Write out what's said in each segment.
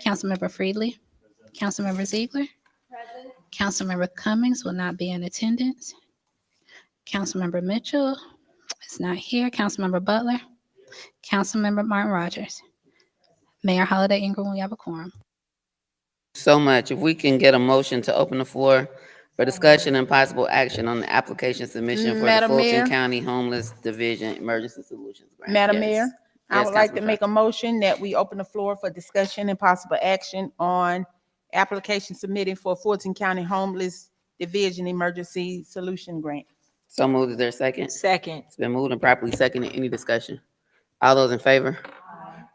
Councilmember Freely. Councilmember Ziegler. Councilmember Cummings will not be in attendance. Councilmember Mitchell is not here. Councilmember Butler. Councilmember Martin Rogers. Mayor Holiday Ingram, we have a quorum. So much. If we can get a motion to open the floor for discussion and possible action on the application submission for the Madam Fulton Mayor? County Homeless Division Emergency Solutions Grant. Madam Yes. Mayor, I Yes, would like to Councilman make a motion that we open the floor for discussion and possible action on application submitted for Fulton County Homeless Division Emergency Solution Grant. So moved. Is there a second? Second. It's been moved and properly seconded. Any discussion? All those in favor?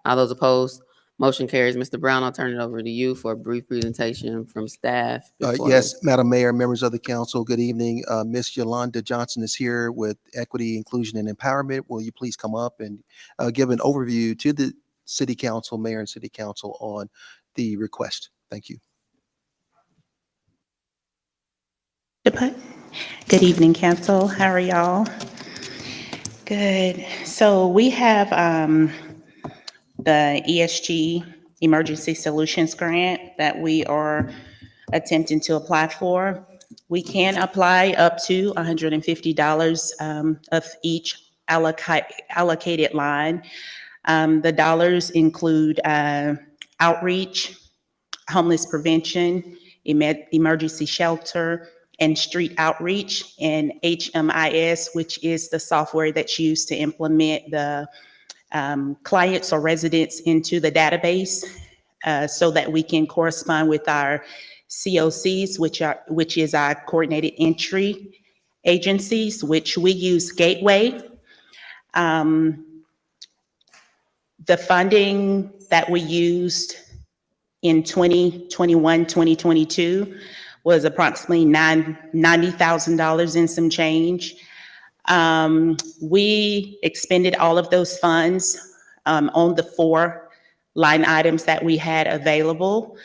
All those opposed? Motion carries. Mr. Brown, I'll turn it over to you for a brief presentation from staff. before- Yes, Madam Mayor, members of the council, good evening. Ms. Yolanda Johnson is here with Equity, Inclusion, and Empowerment. Will you please come up and give an overview to the city council, mayor and city council on the request? Thank you. Good evening, council. How are y'all? Good. So we have the ESG Emergency Solutions Grant that we are attempting to apply for. We can apply up to $150 of each allocated line. The dollars include outreach, homeless prevention, emergency shelter, and street outreach, and HMIS, which is the software that's used to implement the clients or residents into the database so that we can correspond with our COCs, which is our coordinated entry agencies, which we use Gateway. The funding that we used in 2021, 2022 was approximately $90,000 and some change. We expended all of those funds on the 4 line items that we had available.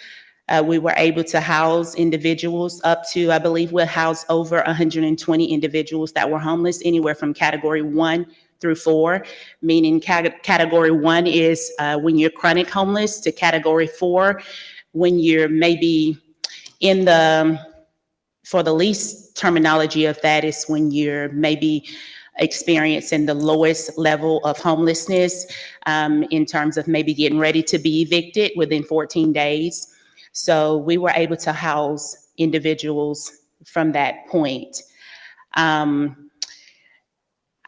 We were able to house individuals up to, I believe we'll house over 120 individuals that were homeless, anywhere from category 1 through 4, meaning category 1 is when you're chronic homeless, to category 4 when you're maybe for the least terminology of that is when you're maybe experiencing the lowest level of homelessness in terms of maybe getting ready to be evicted within 14 days. So we were able to house individuals from that point. I'm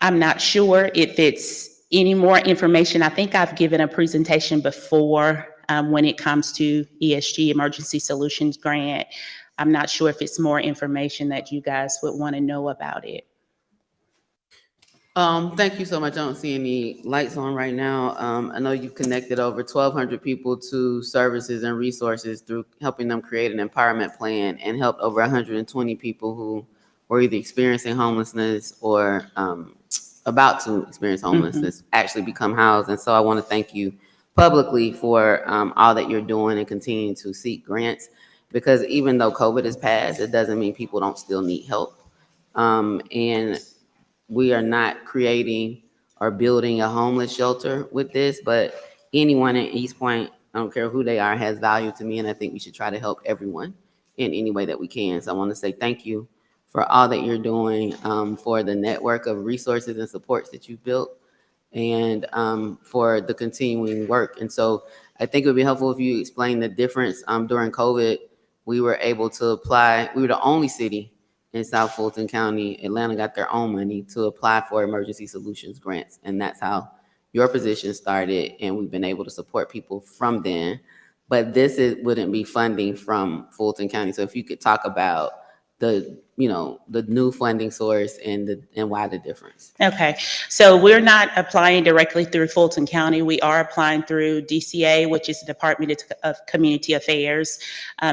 not sure if it's any more information. I think I've given a presentation before when it comes to ESG Emergency Solutions Grant. I'm not sure if it's more information that you guys would want to know about it. Thank you so much. I don't see any lights on right now. I know you've connected over 1,200 people to services and resources through helping them create an empowerment plan, and helped over 120 people who were either experiencing homelessness or about to experience homelessness actually become housed. And so I want to thank you publicly for all that you're doing and continuing to seek grants, because even though COVID has passed, it doesn't mean people don't still need help. And we are not creating or building a homeless shelter with this, but anyone in East Point, I don't care who they are, has value to me, and I think we should try to help everyone in any way that we can. So I want to say thank you for all that you're doing, for the network of resources and supports that you've built, and for the continuing work. And so I think it would be helpful if you explain the difference. During COVID, we were able to apply. We were the only city in South Fulton County. Atlanta got their own money to apply for emergency solutions grants. And that's how your position started. And we've been able to support people from then. But this wouldn't be funding from Fulton County. So if you could talk about the new funding source and why the difference. Okay, so we're not applying directly through Fulton County. We are applying through DCA, which is the Department of Community Affairs.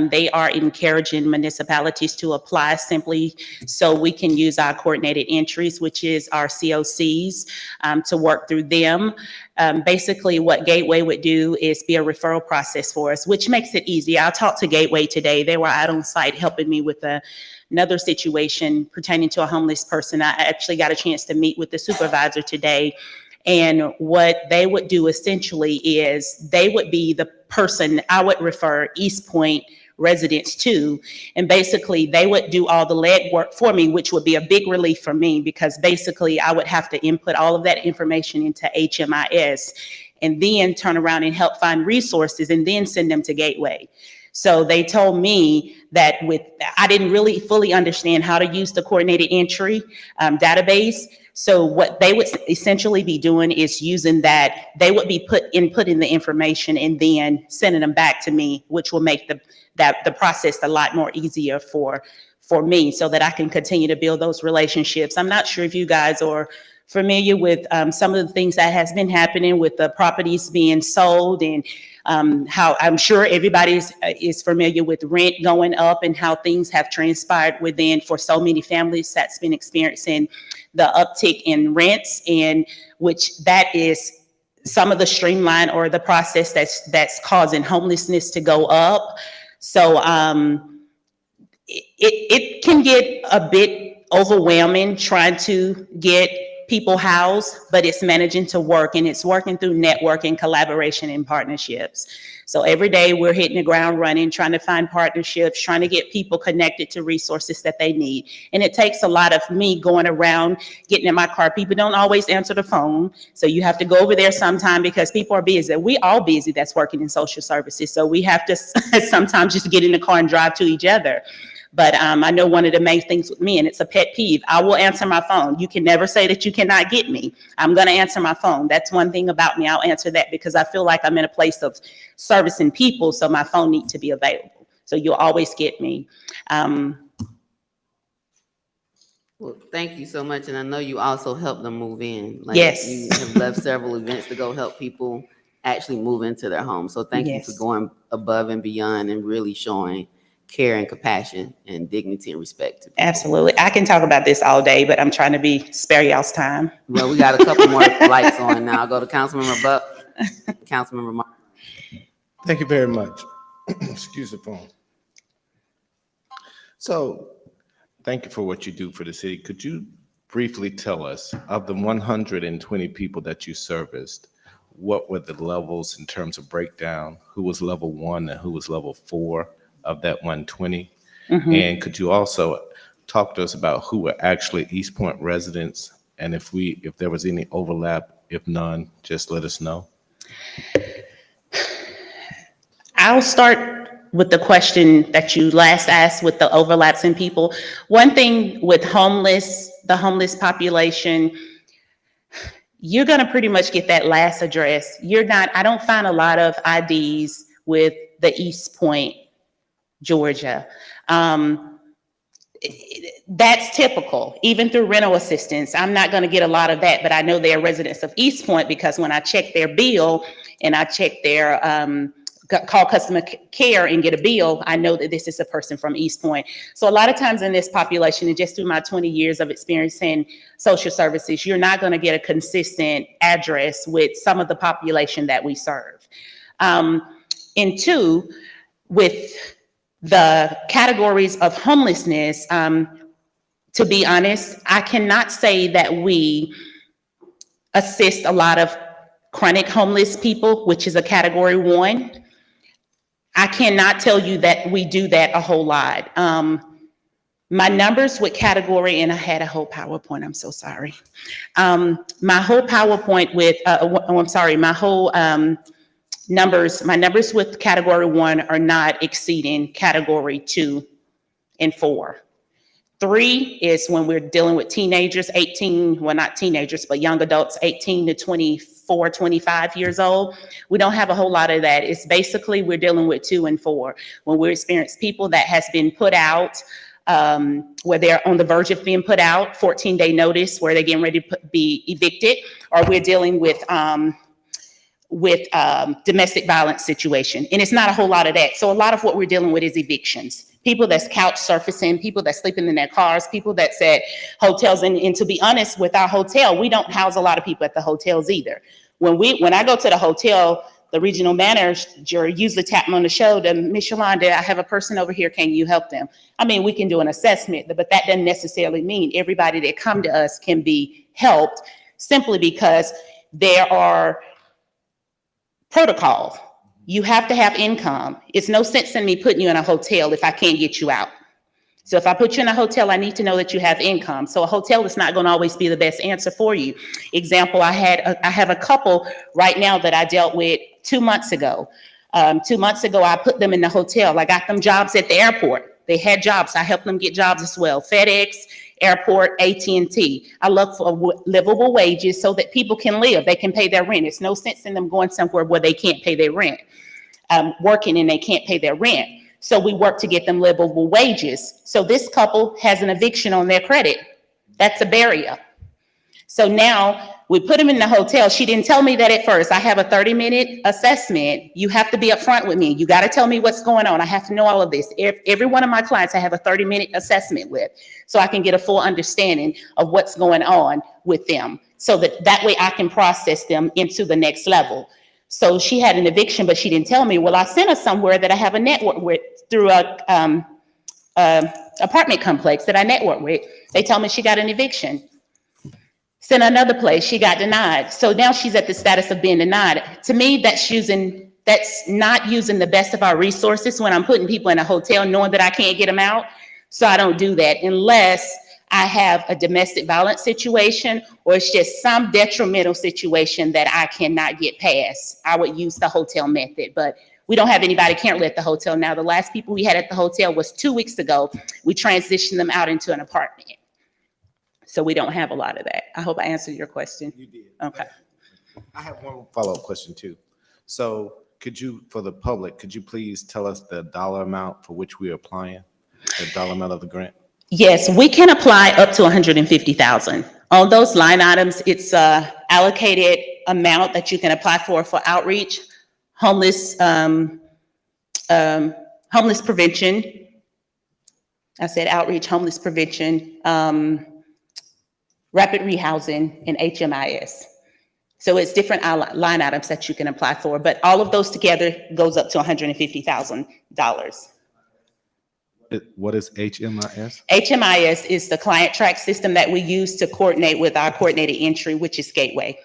They are encouraging municipalities to apply simply so we can use our coordinated entries, which is our COCs, to work through them. Basically, what Gateway would do is be a referral process for us, which makes it easy. I'll talk to Gateway today. They were out on site helping me with another situation pertaining to a homeless person. I actually got a chance to meet with the supervisor today. And what they would do essentially is they would be the person I would refer East Point residents to. And basically they would do all the legwork for me, which would be a big relief for me, because basically I would have to input all of that information into HMIS and then turn around and help find resources and then send them to Gateway. So they told me that I didn't really fully understand how to use the coordinated entry database. So what they would essentially be doing is using that. They would be inputting the information and then sending them back to me, which will make the process a lot more easier for me, so that I can continue to build those relationships. I'm not sure if you guys are familiar with some of the things that has been happening with the properties being sold, and how I'm sure everybody is familiar with rent going up and how things have transpired within, for so many families that's been experiencing the uptick in rents, and which that is some of the streamline or the process that's causing homelessness to go up. So it can get a bit overwhelming trying to get people housed, but it's managing to work, and it's working through networking, collaboration, and partnerships. So every day we're hitting the ground running, trying to find partnerships, trying to get people connected to resources that they need. And it takes a lot of me going around, getting in my car. People don't always answer the phone. So you have to go over there sometime because people are busy. We all busy that's working in social services. So we have to sometimes just get in the car and drive to each other. But I know one of the main things with me, and it's a pet peeve, I will answer my phone. You can never say that you cannot get me. I'm going to answer my phone. That's one thing about me. I'll answer that because I feel like I'm in a place of servicing people, so my phone needs to be available. So you'll always get me. Well, thank you so much. And I know you also help them move in. Yes. You have left several events to go help people actually move into their homes. So thank you for going above and beyond and really showing care and compassion and dignity and respect to people. Absolutely. I can talk about this all day, but I'm trying to spare y'all's time. Well, we got a couple more lights on now. I'll go to Councilmember Buck, Councilmember Martin. Thank you very much. Excuse the phone. So, thank you for what you do for the city. Could you briefly tell us, of the 120 people that you serviced, what were the levels in terms of breakdown? Who was level 1 and who was level 4 of that 120? Mm-hmm. And could you also talk to us about who were actually East Point residents? And if there was any overlap, if none, just let us know. I'll start with the question that you last asked with the overlaps in people. One thing with the homeless population, you're going to pretty much get that last address. I don't find a lot of IDs with the East Point, Georgia. That's typical, even through rental assistance. I'm not going to get a lot of that, but I know they're residents of East Point because when I check their bill and I check their call customer care and get a bill, I know that this is a person from East Point. So a lot of times in this population, and just through my 20 years of experience in social services, you're not going to get a consistent address with some of the population that we serve. And two, with the categories of homelessness, to be honest, I cannot say that we assist a lot of chronic homeless people, which is a category 1. I cannot tell you that we do that a whole lot. My numbers with category, and I had a whole PowerPoint, I'm so sorry. My whole PowerPoint with, my whole my numbers with category 1 are not exceeding category 2 and 4. 3 is when we're dealing with teenagers, 18, well, not teenagers, but young adults, 18 to 24, 25 years old. We don't have a whole lot of that. It's basically we're dealing with 2 and 4. When we experience people that has been put out, where they're on the verge of being put out, 14-day notice, where they're getting ready to be evicted, or we're dealing with domestic violence situation. And it's not a whole lot of that. So a lot of what we're dealing with is evictions. People that's couch surfacing, people that's sleeping in their cars, people that's at hotels. And to be honest, with our hotel, we don't house a lot of people at the hotels either. When I go to the hotel, the regional manager usually tap me on the shoulder, Miss Yolanda, I have a person over here, can you help them? I mean, we can do an assessment, but that doesn't necessarily mean everybody that come to us can be helped, simply because there are protocols. You have to have income. It's no sense in me putting you in a hotel if I can't get you out. So if I put you in a hotel, I need to know that you have income. So a hotel is not going to always be the best answer for you. Example, I have a couple right now that I dealt with 2 months ago. 2 months ago, I put them in the hotel. I got them jobs at the airport. They had jobs. I helped them get jobs as well. FedEx, airport, AT&T. I look for livable wages so that people can live. They can pay their rent. It's no sense in them going somewhere where they can't pay their rent, working and they can't pay their rent. So we work to get them livable wages. So this couple has an eviction on their credit. That's a barrier. So now we put them in the hotel. She didn't tell me that at first. I have a 30-minute assessment. You have to be upfront with me. You got to tell me what's going on. I have to know all of this. Every one of my clients I have a 30-minute assessment with, so I can get a full understanding of what's going on with them, so that way I can process them into the next level. So she had an eviction, but she didn't tell me. Well, I sent her somewhere that I have a network with through a apartment complex that I network with. They tell me she got an eviction. Sent another place, she got denied. So now she's at the status of being denied. To me, that's not using the best of our resources when I'm putting people in a hotel knowing that I can't get them out. So I don't do that unless I have a domestic violence situation or it's just some detrimental situation that I cannot get past. I would use the hotel method, but we don't have anybody currently at the hotel now. The last people we had at the hotel was 2 weeks ago. We transitioned them out into an apartment. So we don't have a lot of that. I hope I answered your question. You did. Okay. I have one follow-up question too. So could you, for the public, could you please tell us the dollar amount for which we are applying, the dollar amount of the grant? Yes, we can apply up to 150,000. On those line items, it's a allocated amount that you can apply for outreach, homeless prevention. I said outreach, homeless prevention, rapid rehousing, and HMIS. So it's different line items that you can apply for, but all of those together goes up to $150,000. What is HMIS? HMIS is the client track system that we use to coordinate with our coordinated entry, which is Gateway.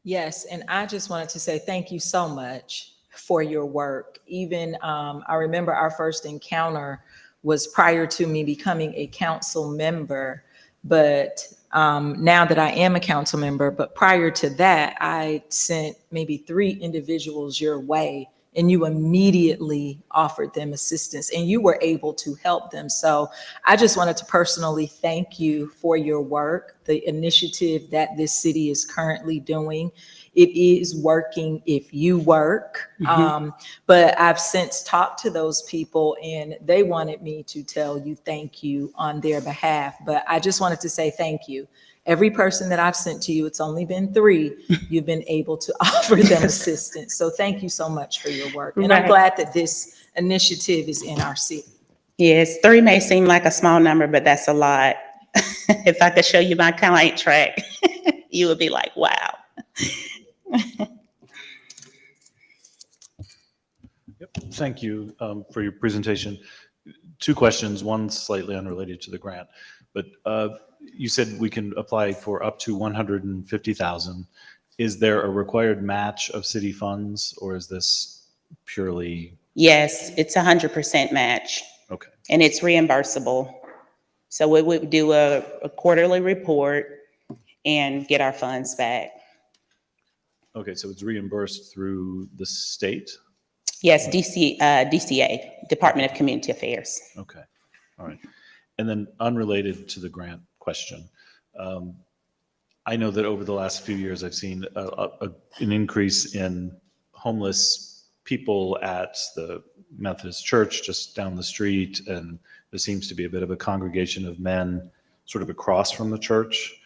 Yes, and I just wanted to say thank you so much for your work. Even I remember our first encounter was prior to me becoming a council member, but now that I am a council member, but prior to that, I sent maybe 3 individuals your way and you immediately offered them assistance and you were able to help them. So I just wanted to personally thank you for your work, the initiative that this city is currently doing. It is working if you work. But I've since talked to those people and they wanted me to tell you thank you on their behalf. But I just wanted to say thank you. Every person that I've sent to you, it's only been 3, you've been able to offer them assistance. So thank you so much for your work. And I'm glad that this initiative is in our city. Yes, 3 may seem like a small number, but that's a lot. If I could show you my client track, you would be like, wow. Thank you for your presentation. 2 questions, one slightly unrelated to the grant, but you said we can apply for up to 150,000. Is there a required match of city funds or is this purely? Yes, it's 100% match. Okay. And it's reimbursable. So we would do a quarterly report and get our funds back. Okay, so it's reimbursed through the state? Yes, DCA, Department of Community Affairs. Okay, all right. And then unrelated to the grant question, I know that over the last few years, I've seen an increase in homeless people at the Methodist Church just down the street, and there seems to be a bit of a congregation of men sort of across from the church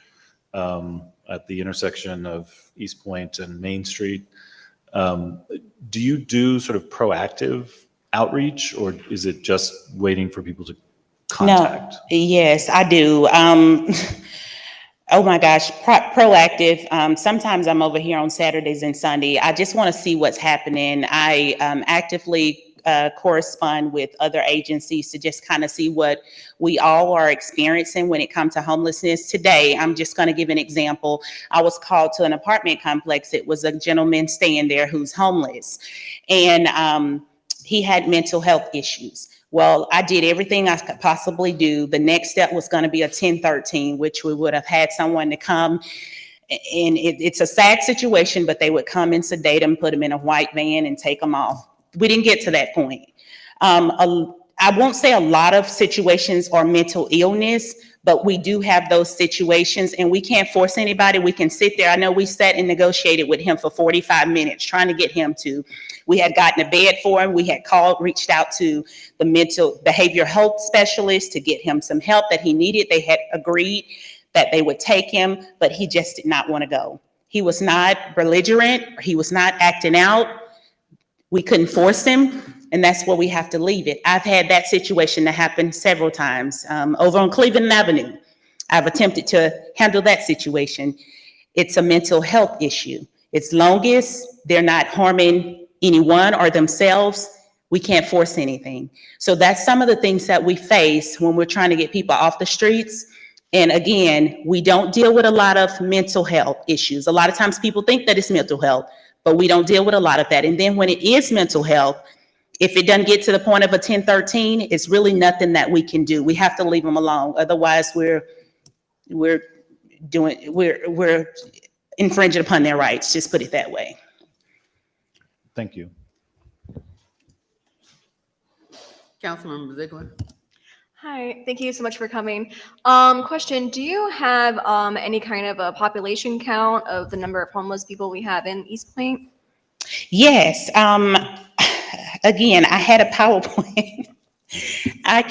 at the intersection of East Point and Main Street. Do you do sort of proactive outreach, or is it just waiting for people to contact? No, yes, I do. Oh my gosh, proactive. Sometimes I'm over here on Saturdays and Sunday. I just want to see what's happening. I actively correspond with other agencies to just kind of see what we all are experiencing when it comes to homelessness. Today, I'm just going to give an example. I was called to an apartment complex. It was a gentleman staying there who's homeless, and he had mental health issues. Well, I did everything I could possibly do. The next step was going to be a 1013, which we would have had someone to come. And it's a sad situation, but they would come and sedate him, put him in a white van and take him off. We didn't get to that point. I won't say a lot of situations are mental illness, but we do have those situations, and we can't force anybody. We can sit there. I know we sat and negotiated with him for 45 minutes trying to get him to. We had gotten a bed for him. We had reached out to the mental behavioral health specialist to get him some help that he needed. They had agreed that they would take him, but he just did not want to go. He was not belligerent. He was not acting out. We couldn't force him, and that's where we have to leave it. I've had that situation that happen several times. Over on Cleveland Avenue, I've attempted to handle that situation. It's a mental health issue. As long as they're not harming anyone or themselves, we can't force anything. So that's some of the things that we face when we're trying to get people off the streets. And again, we don't deal with a lot of mental health issues. A lot of times people think that it's mental health, but we don't deal with a lot of that. And then when it is mental health, if it doesn't get to the point of a 1013, it's really nothing that we can do. We have to leave them alone. Otherwise, we're infringing upon their rights. Just put it that way. Thank you. Councilmember Ziegler. Hi, thank you so much for coming. Question, do you have any kind of a population count of the number of homeless people we have in East Point? Yes. Again, I had a PowerPoint. I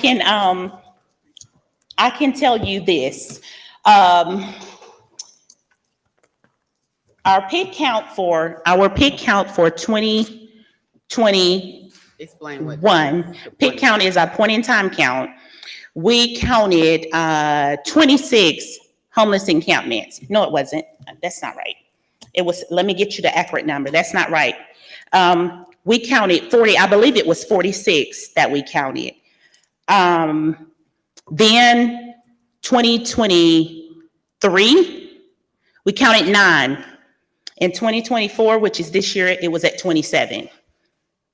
can tell you this. Our PID count for 2021, Explain what. PID count is our point in time count. We counted 26 homeless encampments. No, it wasn't. That's not right. It was, let me get you the accurate number. That's not right. We counted 40, I believe it was 46 that we counted. Then 2023, we counted 9. In 2024, which is this year, it was at 27.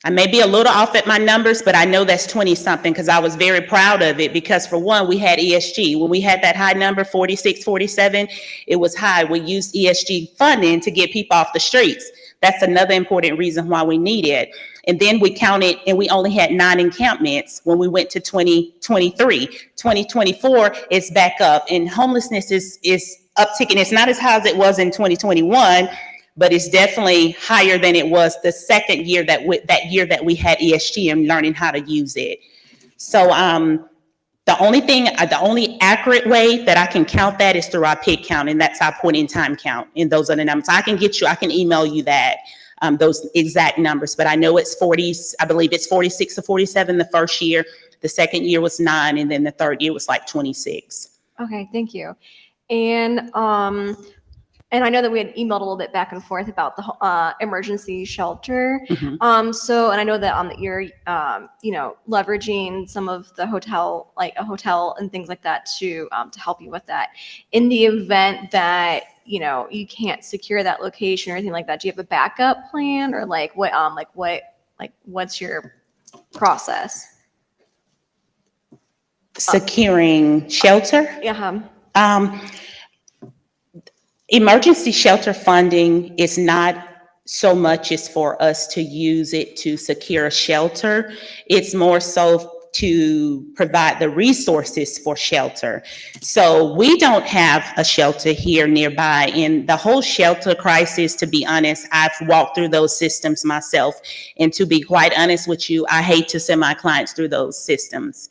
I may be a little off at my numbers, but I know that's 20 something because I was very proud of it because for one, we had ESG. When we had that high number, 46, 47, it was high. We used ESG funding to get people off the streets. That's another important reason why we need it. And then we counted and we only had 9 encampments when we went to 2023. 2024 is back up and homelessness is upticking. It's not as high as it was in 2021, but it's definitely higher than it was the second year that year that we had ESG and learning how to use it. So the only accurate way that I can count that is through our PID count, and that's our point in time count. And those are the numbers. I can email you that, those exact numbers, but I know it's 40, I believe it's 46 or 47 the first year. The second year was 9, and then the third year was like 26. Okay, thank you. And I know that we had emailed a little bit back and forth about the emergency shelter. Mhm. So, and I know that you're, leveraging some of the hotel, like a hotel and things like that to help you with that. In the event that, you can't secure that location or anything like that, do you have a backup plan or what's your process? Securing shelter? Yeah. Emergency shelter funding is not so much as for us to use it to secure a shelter. It's more so to provide the resources for shelter. So we don't have a shelter here nearby. In the whole shelter crisis, to be honest, I've walked through those systems myself. And to be quite honest with you, I hate to send my clients through those systems.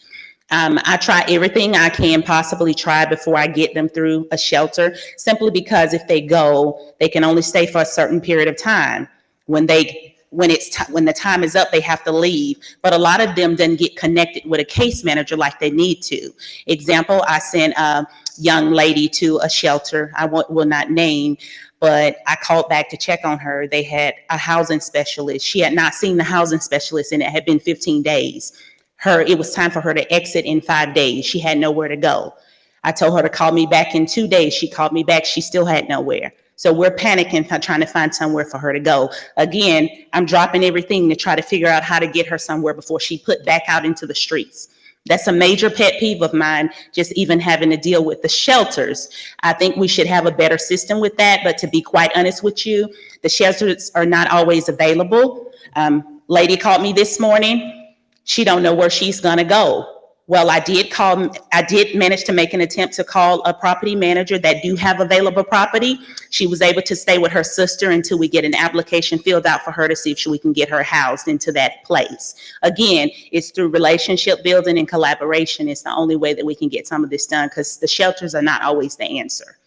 I try everything I can possibly try before I get them through a shelter, simply because if they go, they can only stay for a certain period of time. When the time is up, they have to leave. But a lot of them didn't get connected with a case manager like they need to. Example, I sent a young lady to a shelter I will not name, but I called back to check on her. They had a housing specialist. She had not seen the housing specialist and it had been 15 days. It was time for her to exit in 5 days. She had nowhere to go. I told her to call me back in 2 days. She called me back. She still had nowhere. So we're panicking, trying to find somewhere for her to go. Again, I'm dropping everything to try to figure out how to get her somewhere before she put back out into the streets. That's a major pet peeve of mine, just even having to deal with the shelters. I think we should have a better system with that, but to be quite honest with you, the shelters are not always available. Lady called me this morning. She don't know where she's gonna go. Well, I did manage to make an attempt to call a property manager that do have available property. She was able to stay with her sister until we get an application filled out for her to see if we can get her housed into that place. Again, it's through relationship building and collaboration. It's the only way that we can get some of this done because the shelters are not always the answer.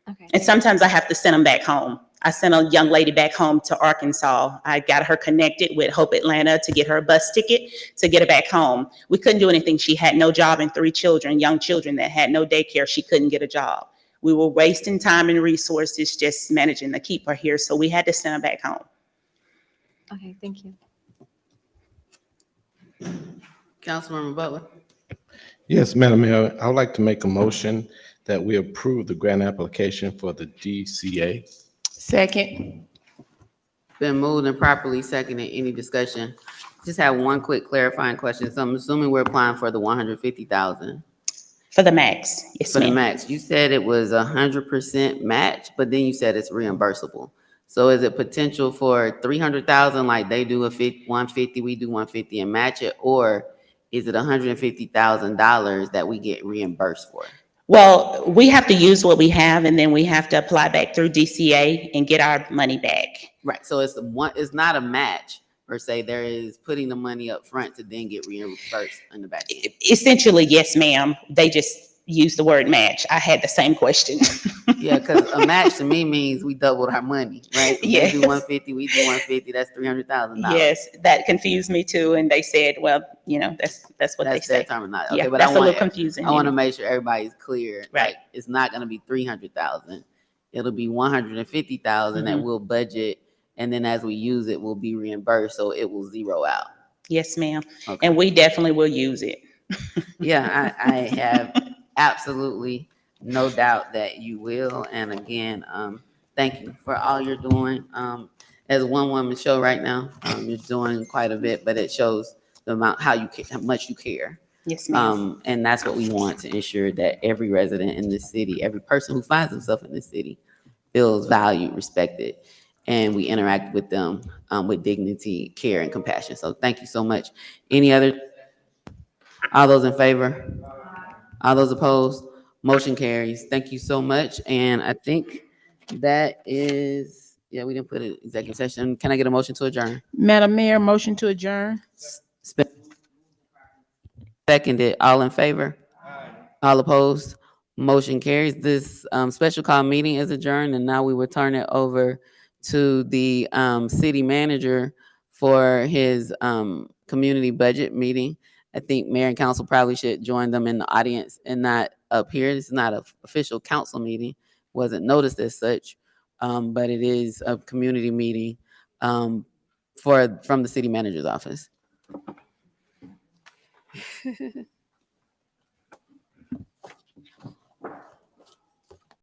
Okay. And sometimes I have to send them back home. I sent a young lady back home to Arkansas. I got her connected with Hope Atlanta to get her a bus ticket to get her back home. We couldn't do anything. She had no job and 3 children, young children that had no daycare. She couldn't get a job. We were wasting time and resources just managing to keep her here. So we had to send her back home. Okay, thank you. Councilmember Butler. Yes, Madam Mayor, I would like to make a motion that we approve the grant application for the DCA. Second. Been moved and properly seconded. Any discussion? Just have one quick clarifying question. So I'm assuming we're applying for the 150,000 For the max, yes, for the ma'am. max. You said it was 100% match, but then you said it's reimbursable. So is it potential for 300,000, like they do 150, we do 150 and match it, or is it $150,000 that we get reimbursed for? Well, we have to use what we have and then we have to apply back through DCA and get our money back. Right. So it's not a match per se. There is putting the money up front to then get reimbursed in the back end. Essentially, yes, ma'am. They just use the word match. I had the same question. Yeah, because a match to me means we doubled our money, right? Yes. They do 150, we do 150. That's $300,000. Yes, that confused me too. And they said, well, that's what they That's their say. terminology. Yeah, Okay, but that's a little confusing. I want to make sure everybody's clear. Right. Like, it's not going to be 300,000. It'll be 150,000 that we'll budget, and then as we use it, we'll be reimbursed, so it will zero out. Yes, ma'am. Okay. And we definitely will use it. Yeah, I have absolutely no doubt that you will. And again, thank you for all you're doing. As a one-woman show right now, you're doing quite a bit, but it shows the amount, how much you care. Yes, ma'am. And that's what we want to ensure, that every resident in this city, every person who finds himself in this city feels valued, respected, and we interact with them with dignity, care, and compassion. So thank you so much. Any other? All those in favor? All those opposed? Motion carries. Thank you so much. And I think that is, yeah, we didn't put an executive session. Can I get a motion to adjourn? Madam Mayor, motion to adjourn. Seconded. All in favor? All opposed? Motion carries. This special call meeting is adjourned, and now we will turn it over to the city manager for his community budget meeting. I think mayor and council probably should join them in the audience and not up here. This is not an official council meeting, wasn't noticed as such, but it is a community meeting from the city manager's office.